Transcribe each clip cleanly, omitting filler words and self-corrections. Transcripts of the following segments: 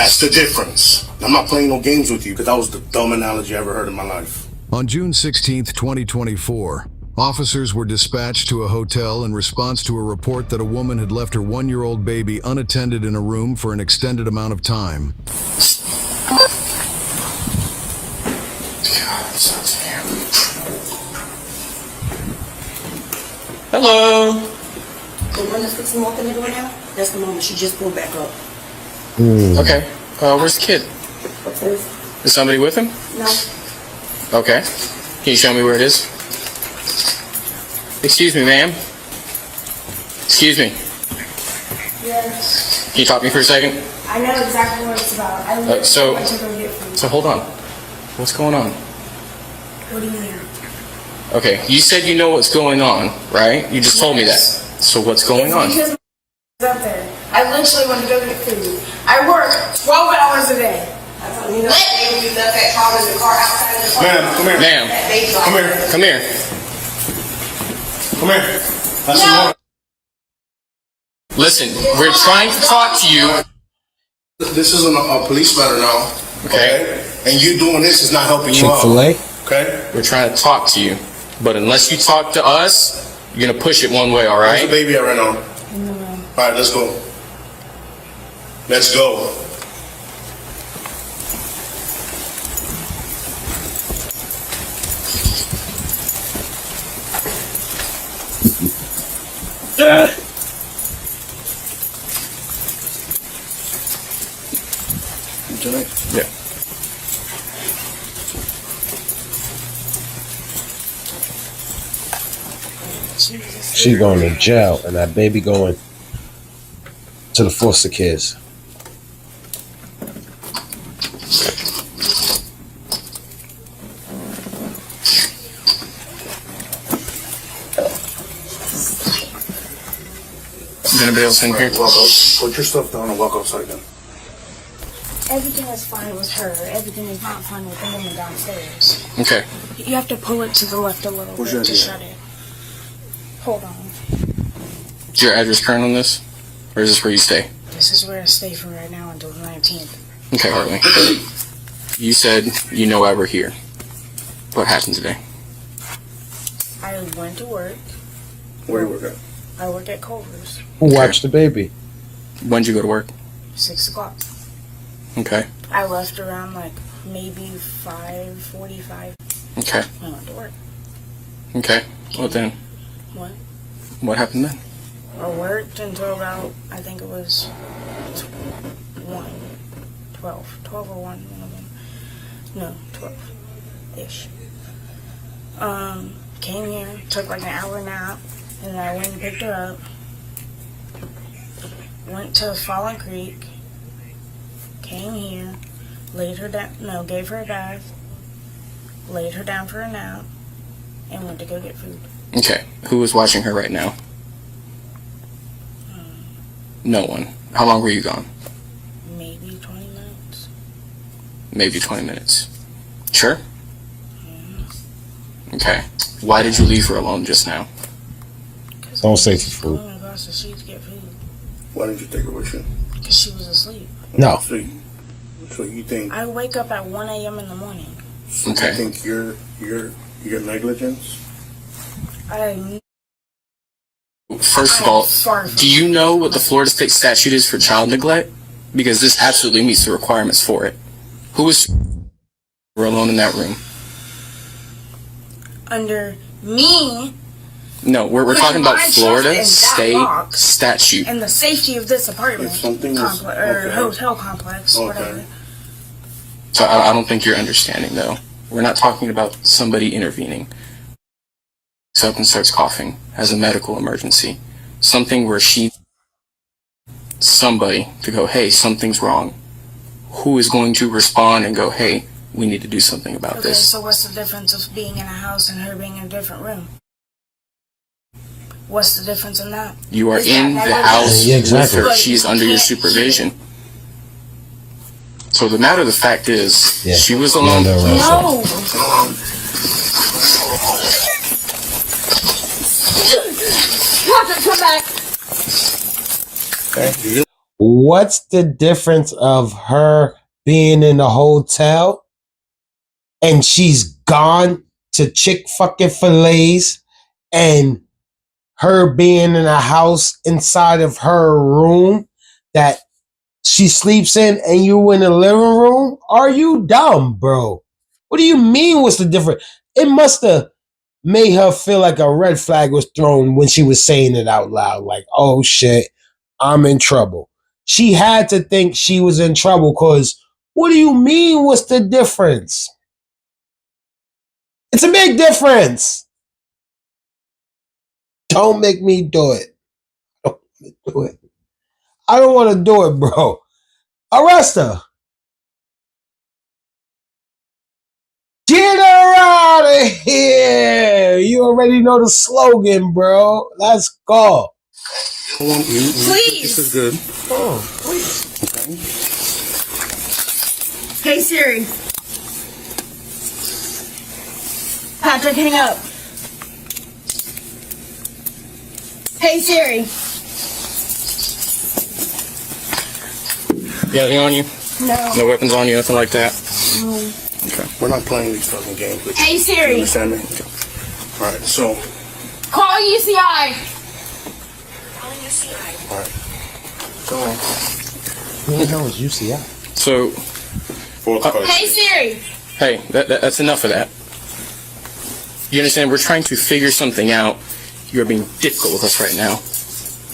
That's the difference. I'm not playing no games with you because that was the dumb analogy I ever heard in my life. On June 16, 2024, officers were dispatched to a hotel in response to a report that a woman had left her 1-year-old baby unattended in a room for an extended amount of time. Hello. The one that's fixing to walk in the door now, that's the moment she just pulled back up. Okay. Where's the kid? Upstairs? Is somebody with him? No. Okay. Can you show me where it is? Excuse me, ma'am. Excuse me. Yes. Can you talk to me for a second? I know exactly what it's about. I went to go get food. So hold on. What's going on? What do you mean? Okay, you said you know what's going on, right? You just told me that. So what's going on? Because up there. I literally went to go get food. I work 12 hours a day. You know, they use that car in the car outside of the car. Ma'am, come here. Ma'am, Come here. come here. Come here. That's No. Listen, we're trying to talk to you. This isn't a police matter now. Okay. And you doing this is not helping you out. Chick-fil-A? Okay? We're trying to talk to you. But unless you talk to us, you're going to push it one way, all Where's right? the baby at right now? All right, let's go. Let's go. Yeah. She going to jail, and that baby going to the foster kids. Is anybody else in here? Put your stuff down and walk outside then. Everything is fine with her. Everything is not fine with the woman downstairs. Okay. You have to pull it to the left a little Where's bit your to idea? shut it. Hold on. Is your address current on this? Or is this where you stay? This is where I stay for right now until the 19th. Okay, Hartley. You said you know why we're here. What happened today? I went to work. Where you work at? I work at Culver's. Who watched the baby? When'd you go to work? 6 o'clock. Okay. I left around like maybe 5:45. Okay. I went to work. Okay. What then? What? What happened then? I worked until about, I think it was 12 or 1, one of them. No, 12-ish. Came here, took like an hour nap, and then I went and picked her up. Went to Fallen Creek. Came here, laid her down, no, gave her a bath, laid her down for a nap, and went to go get food. Okay. Who is watching her right now? No one. How long were you gone? Maybe 20 minutes. Maybe 20 minutes. Sure? Okay. Why did you leave her alone just now? Don't say for food. I went across the street to get food. Why didn't you take her with you? Because she was asleep. No. So you think I wake up at 1 a.m. in the morning. Okay. you think your negligence? First of all, do you know what the Florida state statute is for child neglect? Because this absolutely meets the requirements for it. Who was alone in that room? Under me No, we're talking about my trust Florida in that state lock statute. and the safety of this apartment If something was- complex or okay. hotel complex, Okay. whatever. So I don't think you're understanding, though. We're not talking about somebody intervening. Wakes up and starts coughing, has a medical emergency. Something where somebody to go, hey, something's wrong. Who is going to respond and go, hey, we need to do something about Okay, this? so what's the difference of being in a house and her being in a different room? What's the difference in that? You are Is that in the negligence? house Yeah, exactly. with her. But She's you under your can't supervision. So the matter of the fact is, Yeah. she was alone. No, no, right. No! You have to come back! What's the difference of her being in the hotel and she's gone to chick fucking fillets and her being in a house inside of her room that she sleeps in and you in the living room? Are you dumb, bro? What do you mean what's the difference? It must have made her feel like a red flag was thrown when she was saying it out loud. Like, oh shit, I'm in trouble. She had to think she was in trouble because what do you mean what's the difference? It's a big difference. Don't make me do it. Don't make me do it. I don't want to do it, bro. Arrest her. Get her out of here. You already know the slogan, bro. Let's go. Please. This is good. Oh, please. Okay. Hey Siri. Patrick, hang up. Hey Siri. You got anything on you? No. No weapons on you, nothing like that? No. Okay. We're not playing these fucking games with you. Hey You Siri. understand me? Okay. All right, so, Call UCI. all right. So, Who the hell is UCI? So, Hey Siri. hey, that's enough of that. You understand? We're trying to figure something out. You're being difficult with us right now.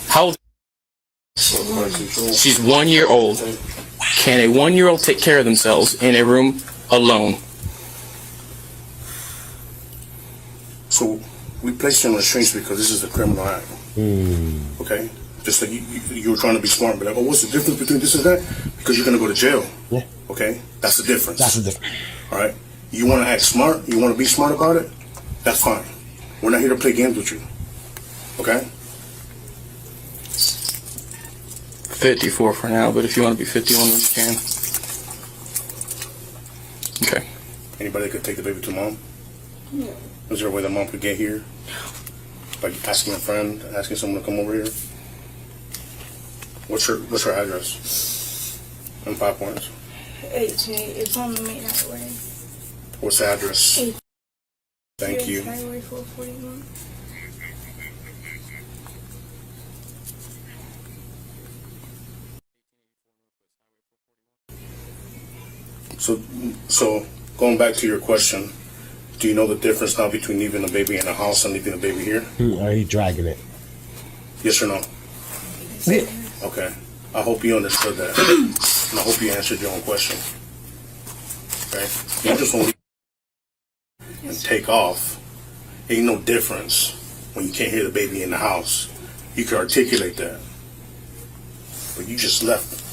How old? She's 1 year old. Can a 1 year old take care of themselves in a room alone? So we placed you on the streets because this is a criminal act. Okay? Just like you were trying to be smart and be like, oh, what's the difference between this and that? Because you're going to go to jail. Yeah. Okay? That's the difference. That's the difference. All right? You want to act smart? You want to be smart about it? That's fine. We're not here to play games with you. Okay? 54 for now, but if you want to be 51, then you can. Okay. Anybody could take the baby to mom? No. Is there a way the mom could get here? Like asking a friend, asking someone to come over here? What's her address? In 5 Points. 18. It's on the main highway. What's the address? Thank you. Highway 441. So going back to your question, do you know the difference now between leaving a baby in a house and leaving a baby here? Are you dragging it? Yes or no? Yeah. Okay. I hope you understood that. And I hope you answered your own question. Okay? You just won't leave and take off. Ain't no difference when you can't hear the baby in the house. You can articulate that. But you just left.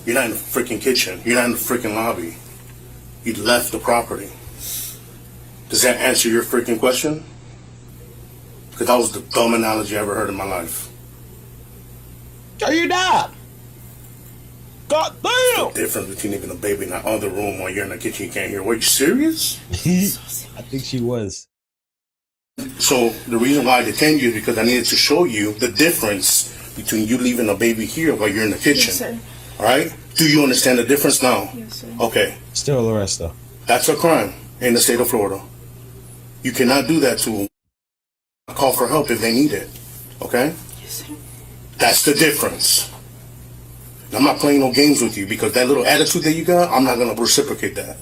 You're not in the freaking kitchen. You're not in the freaking lobby. You left the property. Does that answer your freaking question? Because that was the dumb analogy I ever heard in my life. Are you not? God damn! The difference between leaving a baby in that other room while you're in the kitchen, you can't hear. Were you serious? I think she was. So the reason why I detained you is because I needed to show you the difference between you leaving a baby here while you're in the kitchen. Yes, sir. All right? Do you understand the difference now? Yes, sir. Okay. Still arrest though. That's a crime in the state of Florida. You cannot do that to them. Call for help if they need it. Okay? Yes, sir. That's the difference. And I'm not playing no games with you because that little attitude that you got, I'm not going to reciprocate that.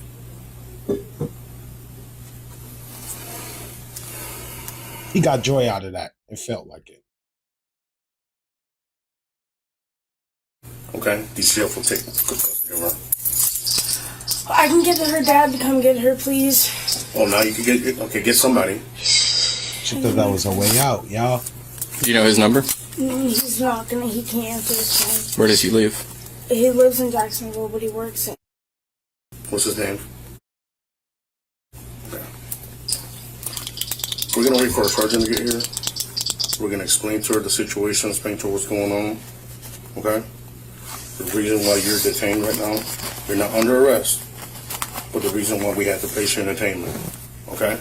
He got joy out of that. It felt like it. Okay? DCF will take custody, right? I can get her dad to come get her, please. Oh, now you can get somebody. She thought that was a way out, y'all. Do you know his number? He's not gonna. He can't answer his phone. Where does he live? He lives in Jacksonville, but he works in. What's his name? Okay. We're going to wait for our sergeant to get here. We're going to explain to her the situation, explain to her what's going on. Okay? The reason why you're detained right now, you're not under arrest, but the reason why we have to place you in detainment. Okay?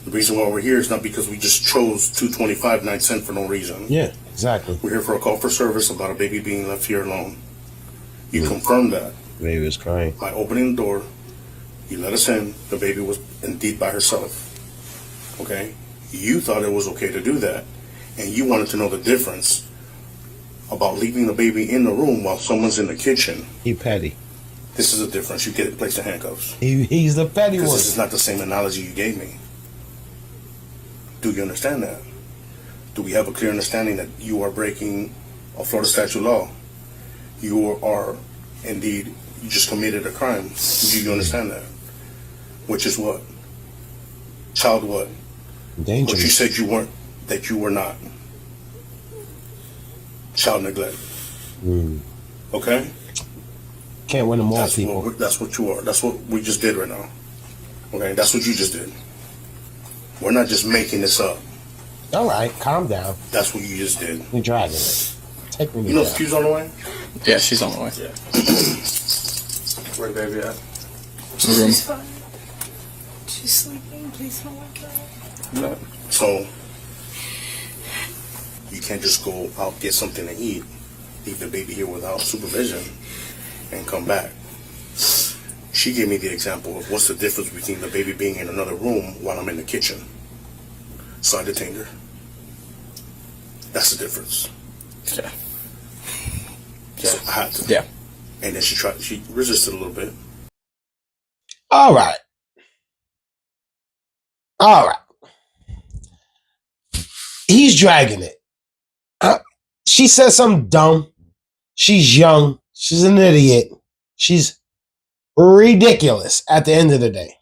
The reason why we're here is not because we just chose 225 9 cents for no reason. Yeah. Exactly. We're here for a call for service about a baby being left here alone. You confirmed that. Baby was crying. By opening the door, you let us in. The baby was indeed by herself. Okay? You thought it was okay to do that. And you wanted to know the difference about leaving the baby in the room while someone's in the kitchen. He petty. This is a difference. You get placed in handcuffs. He's the petty one. Because this is not the same analogy you gave me. Do you understand that? Do we have a clear understanding that you are breaking a Florida statute law? You are indeed, you just committed a crime. Do you understand that? Which is what? Child what? Dangerous. But you said you weren't, that you were not. Child neglect. Okay? Can't win them all, people. That's what you are. That's what we just did right now. Okay? That's what you just did. We're not just making this up. All right, calm down. That's what you just did. You're dragging it. Take me. You know Q's on the way? Yeah, she's on the way. Yeah. Where baby at? The room. She's fine. She's sleeping. Please don't wake her up. No. So, you can't just go out, get something to eat, leave the baby here without supervision, and come back. She gave me the example of what's the difference between the baby being in another room while I'm in the kitchen. So I detained her. That's the difference. Yeah. So I had to. Yeah. And then she resisted a little bit. All right. He's dragging it. She said something dumb. She's young. She's an idiot. She's ridiculous at the end of the day.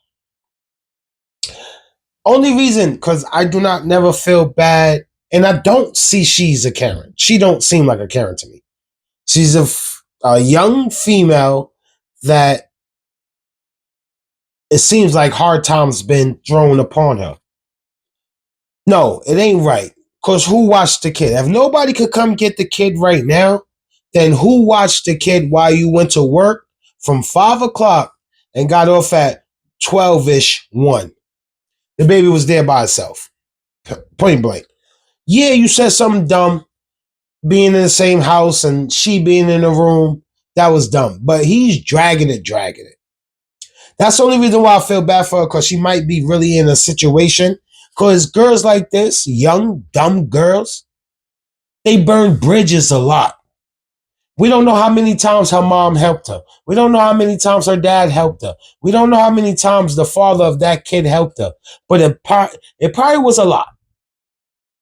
Only reason, because I do not never feel bad, and I don't see she's a Karen. She don't seem like a Karen to me. She's a young female that it seems like hard times been thrown upon her. No, it ain't right. Because who watched the kid? If nobody could come get the kid right now, then who watched the kid while you went to work from 5 o'clock and got off at 12-ish, 1? The baby was there by itself. Point blank. Yeah, you said something dumb, being in the same house and she being in the room. That was dumb. But he's dragging it. That's the only reason why I feel bad for her, because she might be really in a situation. Because girls like this, young, dumb girls, they burn bridges a lot. We don't know how many times her mom helped her. We don't know how many times her dad helped her. We don't know how many times the father of that kid helped her. But it probably was a lot.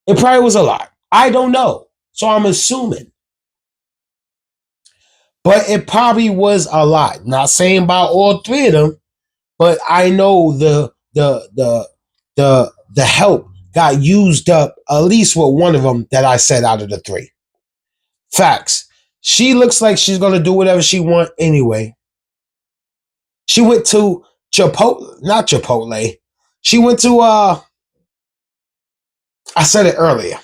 It probably was a lot. I don't know. So I'm assuming. But it probably was a lot. Not saying about all 3 of them, but I know the help got used up at least with one of them that I said out of the 3. Facts. She looks like she's going to do whatever she wants anyway. She went to not Chipotle. She went to, I said it earlier.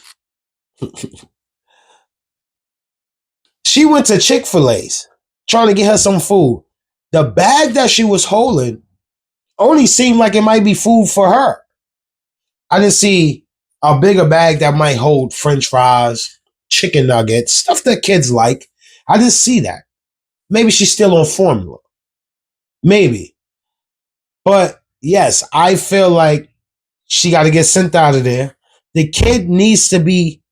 She went to Chick-fil-A's trying to get her some food. The bag that she was holding only seemed like it might be food for her. I didn't see a bigger bag that might hold French fries, chicken nuggets, stuff that kids like. I didn't see that. Maybe she's still on formula. Maybe. But yes, I feel like she got to get sent out of there. The kid needs to be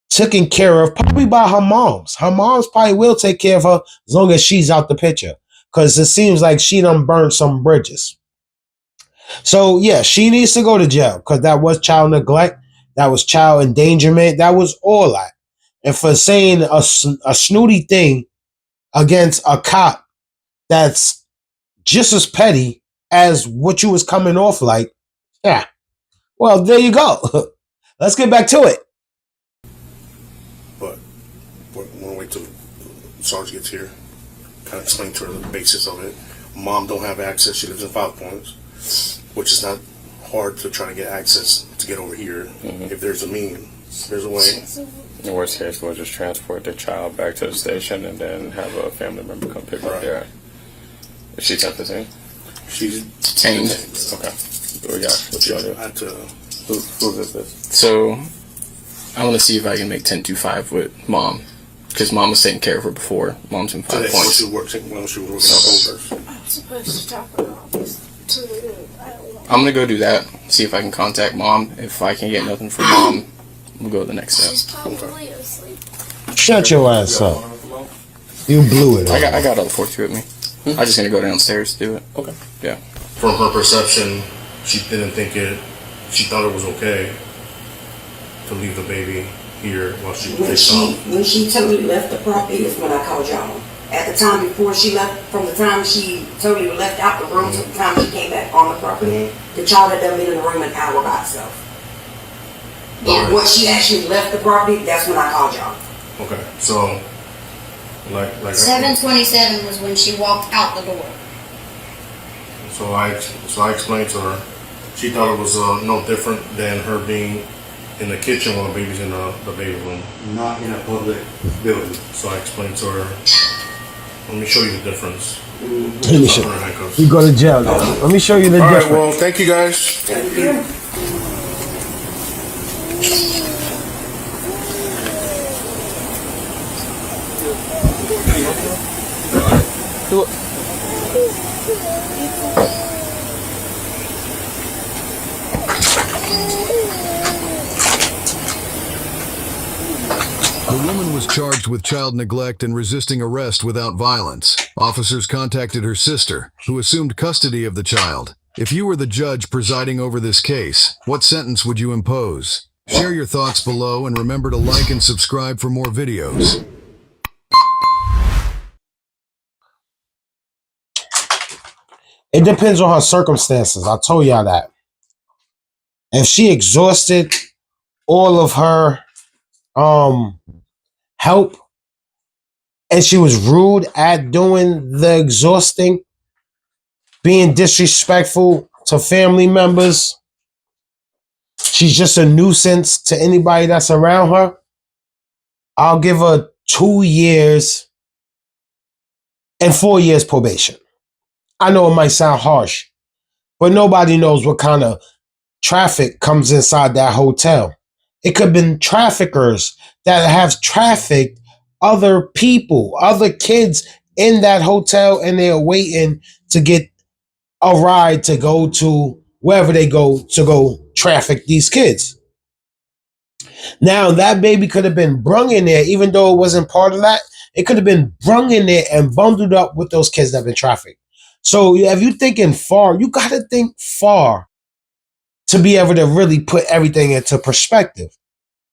taken care of, probably by her moms. Her moms probably will take care of her as long as she's out the picture. Because it seems like she done burned some bridges. So yeah, she needs to go to jail because that was child neglect. That was child endangerment. That was all that. And for saying a snooty thing against a cop that's just as petty as what you was coming off like, yeah. Well, there you go. Let's get back to it. But we're going to wait till Sarge gets here. Kind of explain to her the basis of it. Mom don't have access. She lives in 5 Points, which is not hard to try to get access to get over here. Mm-hmm. If there's a means, there's a way. In worst case, we'll just transport the child back to the station and then have a family member come pick her up there. Is she at the same? She's detained. Okay. We got what you do. Who's this? So, I want to see if I can make 10-5 with mom, because mom was taking care of her before. Mom's in 5 Today, when points. she was working out Holders. I'm supposed to talk about this too. I don't want I'm gonna go do that. See if I can contact mom. If I can get nothing from mom, we'll go to the next step. She's probably asleep. Shut your ass up. You blew it. I got all the 4-2 with me. I'm just gonna go downstairs to do it. Okay. Yeah. From her perception, she didn't think it. She thought it was okay to leave the baby here while she was When she totally left the property is when I called y'all. At the time before she left, from the time she totally left out the room to the time she came back on the property, the child had done been in the room an hour by itself. But once she actually left the property, that's when I called y'all. Okay, so like 7:27 was when she walked out the door. so I explained to her. She thought it was no different than her being in the kitchen while the baby's in the baby room. Not in a public building. So I explained to her. Let me show you the difference. Let me show Her handcuffs. you. Go to jail now. Let me show you the All right. difference. Well, thank you guys. Thank you. The woman was charged with child neglect and resisting arrest without violence. Officers contacted her sister, who assumed custody of the child. If you were the judge presiding over this case, what sentence would you impose? Share your thoughts below and remember to like and subscribe for more videos. It depends on her circumstances. I told y'all that. If she exhausted all of her help and she was rude at doing the exhausting, being disrespectful to family members, she's just a nuisance to anybody that's around her, I'll give her 2 years and 4 years probation. I know it might sound harsh, but nobody knows what kind of traffic comes inside that hotel. It could have been traffickers that have trafficked other people, other kids in that hotel, and they're waiting to get a ride to go to wherever they go to go traffic these kids. Now, that baby could have been brung in there, even though it wasn't part of that. It could have been brung in there and bundled up with those kids that have been trafficked. So if you're thinking far, you got to think far to be able to really put everything into perspective.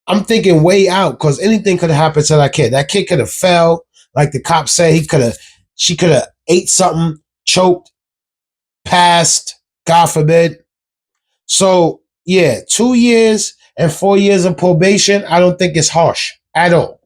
I'm thinking way out because anything could have happened to that kid. That kid could have fell, like the cop said. She could have ate something, choked, passed, God forbid. So yeah, 2 years and 4 years of probation, I don't think it's harsh at all.